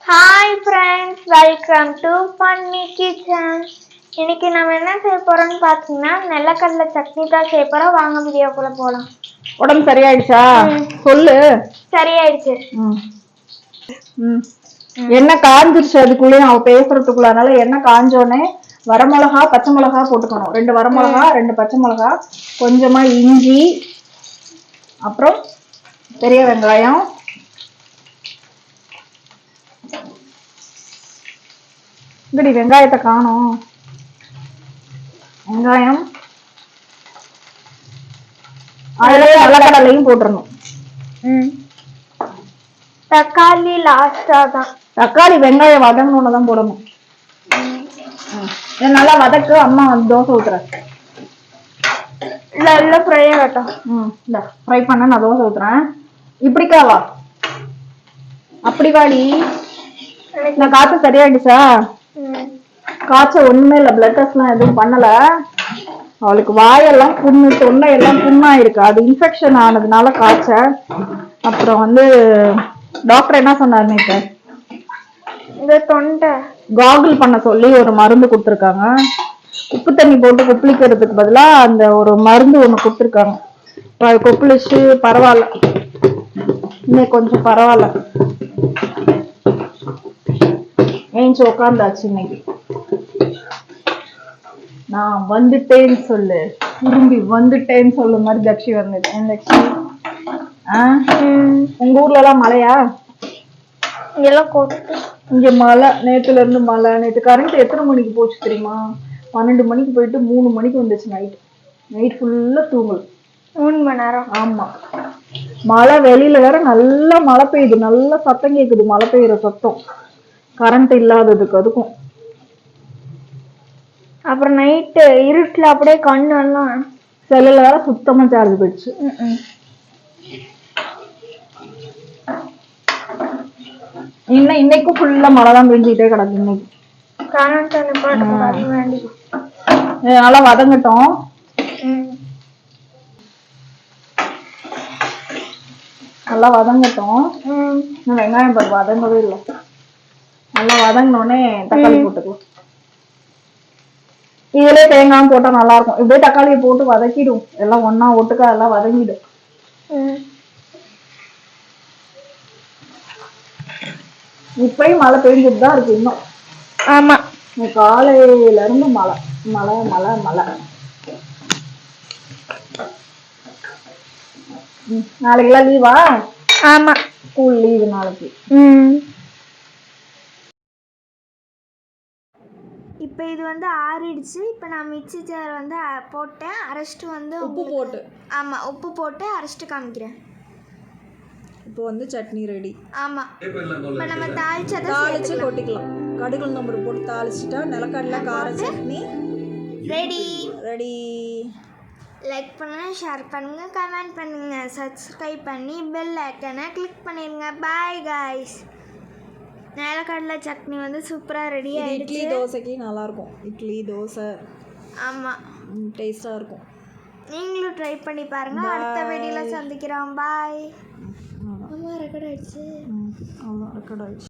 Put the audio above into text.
Hi friends, welcome to funny kitchen. இன்னைக்கு நம்ம என்ன செய்ய போறோம்னு பார்த்தீங்கன்னா நிலக்கடலை சட்னி தான் செய்ய போறோம். வாங்க வீடியோக்குள்ள போகலாம். உடம்பு சரியாயிடுச்சா? சொல்லு. சரியாயிடுச்சு. எண்ணெய் காஞ்சிருச்சு. அதுக்குள்ளேயும் அவ பேசுறதுக்குள்ள, அதனால எண்ணெய் காஞ்சோடனே வரமிளகா பச்சை மிளகா போட்டுக்கணும். 2 வரமிளகா 2 பச்சை மிளகா, கொஞ்சமா இஞ்சி, அப்புறம் பெரிய வெங்காயம், இப்படி வெங்காயத்தை காணும். வெங்காயம் அதுல நிலக்கடலையும் போட்டுறணும். தக்காளி லாஸ்டா தான். தக்காளி வெங்காயம் வதங்கணும்னு தான் போடணும். நல்லா வதக்கு. அம்மா வந்து தோசை ஊத்துறேன். நல்லா ஃப்ரை ஆகட்டும். இந்த ஃப்ரை பண்ண நான் தோசை ஊத்துறேன். இப்படிக்காவா? அப்படி வாடி. நான் காய்ச்சல் சரியாயிடுச்சா? காய்ச்சல் ஒண்ணுமே இல்லை. பிளட் டெஸ்ட் எல்லாம் எதுவும் பண்ணல. அவளுக்கு வாயெல்லாம் புண்ணு, தொண்டை எல்லாம் புண்ணா இருக்கு. அது இன்ஃபெக்ஷன் ஆனதுனால காய்ச்சல். அப்புறம் வந்து டாக்டர் என்ன சொன்னாரு நேற்று? இந்த தொண்டை காகுல் பண்ண சொல்லி ஒரு மருந்து கொடுத்துருக்காங்க. உப்பு தண்ணி போட்டு கொப்பளிக்கிறதுக்கு பதிலா அந்த ஒரு மருந்து ஒண்ணு கொடுத்துருக்காங்க. கொப்பளிச்சு பரவாயில்ல, இன்னைக்கு கொஞ்சம் பரவாயில்ல. ஏஞ்சி உட்காந்தாச்சு. இன்னைக்கு நான் வந்துட்டேன்னு சொல்லு, திரும்பி வந்துட்டேன்னு சொல்லு மாதிரி தக்ஷி வந்துட்டேன். உங்க ஊர்ல எல்லாம் மழையா? இங்கெல்லாம் கொட்டு. இங்க மழை. நேத்துல இருந்து மழை. நேற்று கரண்ட் எத்தனை மணிக்கு போச்சு தெரியுமா? 12 மணிக்கு போயிட்டு 3 மணிக்கு வந்துச்சு. நைட் ஃபுல்லா தூங்கல. 3 மணி நேரம். ஆமா, மழை. வெளியில வேற நல்லா மழை பெய்யுது. நல்லா சத்தம் கேக்குது, மழை பெய்யுற சத்தம். கரண்ட் இல்லாததுக்கு அதுக்கும். அப்புறம் நைட்டு இருட்டுல அப்படியே கண்ணெல்லாம், செல்லுல வேற சுத்தமா சார்ஜ் போயிடுச்சு. இன்னைக்கும் ஃபுல்லா மழை தான் பெஞ்சிட்டே கிடக்கு. இன்னைக்கு நல்லா வதங்கட்டும். நல்லா வதங்கட்டும். வெங்காயம் பாரு வதங்கவே இல்லை. நல்லா வதங்கினோடனே தக்காளி போட்டுக்கலாம். இதுல தேங்காய் போட்டா நல்லா இருக்கும். இப்படியே தக்காளியை போட்டு வதக்கிடும். எல்லாம் ஒன்னா ஒட்டுக்கா எல்லாம் வதங்கிடும். இப்பயும் மழை பெய்ஞ்சிட்டு தான் இருக்கு இன்னும். ஆமா, காலையில இருந்து மழை மழை மழை மழை. நாளைக்கெல்லாம் லீவா? ஆமா, ஸ்கூல் லீவு நாளைக்கு. இப்போ இது வந்து ஆறிடுச்சு. இப்போ நான் மிக்ஸி ஜார் வந்து போட்டேன், அரைச்சிட்டு வந்து உப்பு போட்டு. ஆமாம், உப்பு போட்டு அரைச்சிட்டு காமிக்கிறேன். இப்போ வந்து சட்னி ரெடி. ஆமாம், இப்போ நம்ம தாளிச்சு கொட்டிக்கலாம். கடுகு நம்பர் போட்டு தாளிச்சிட்டா நிலக்கடலை கார சட்னி ரெடி. லைக் பண்ணுங்க, ஷேர் பண்ணுங்க, கமெண்ட் பண்ணுங்க, சப்ஸ்கிரைப் பண்ணி பெல் ஐக்கனை கிளிக் பண்ணிடுங்க. Bye guys. நிலக்கடலை சட்னி வந்து சூப்பராக ரெடி ஆகிடுச்சு. இட்லி தோசைக்கு நல்லாயிருக்கும். இட்லி தோசை ஆமாம், டேஸ்ட்டாக இருக்கும். நீங்களும் ட்ரை பண்ணி பாருங்கள். அடுத்த வீடியோவில் சந்திக்கிறோம். பாய். ஆமாம், ரெக்கார்ட் ஆகிடுச்சு. ஆமாம், ரெக்கார்ட் ஆகிடுச்சு.